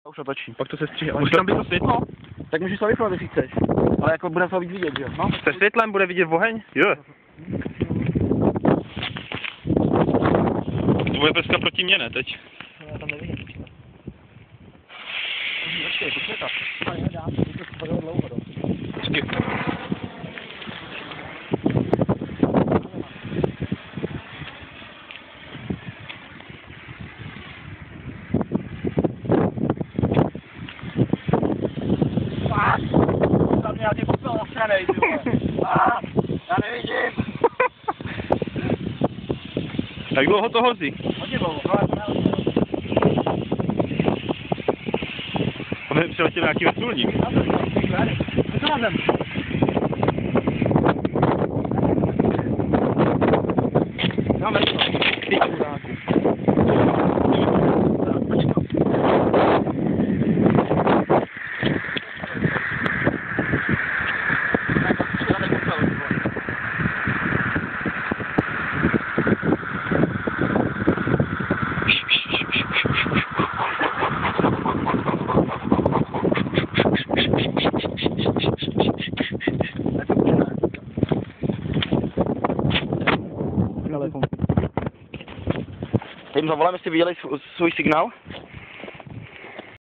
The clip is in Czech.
Už otočí. Pak to se stříhá. Může tam být to světlo? Tak můžeš to vypnout, jestli chceš. Ale jako bude to víc vidět, jo? No. Se světlem bude vidět oheň? Jo. To bude peska proti mně, ne, teď? Já tam nevidím. Počkej, to světa. To je dlouho, Počkej. Já ty popel nasranej, ty vole. Já nevidím. Jak dlouho to hozí? Hodně dlouho, ale to nehodí. Aby přiletěl nějaký vrtulník. Co to na zem? Máme to. Ty kuráku. Jim zavoláme, jestli viděli svůj signál.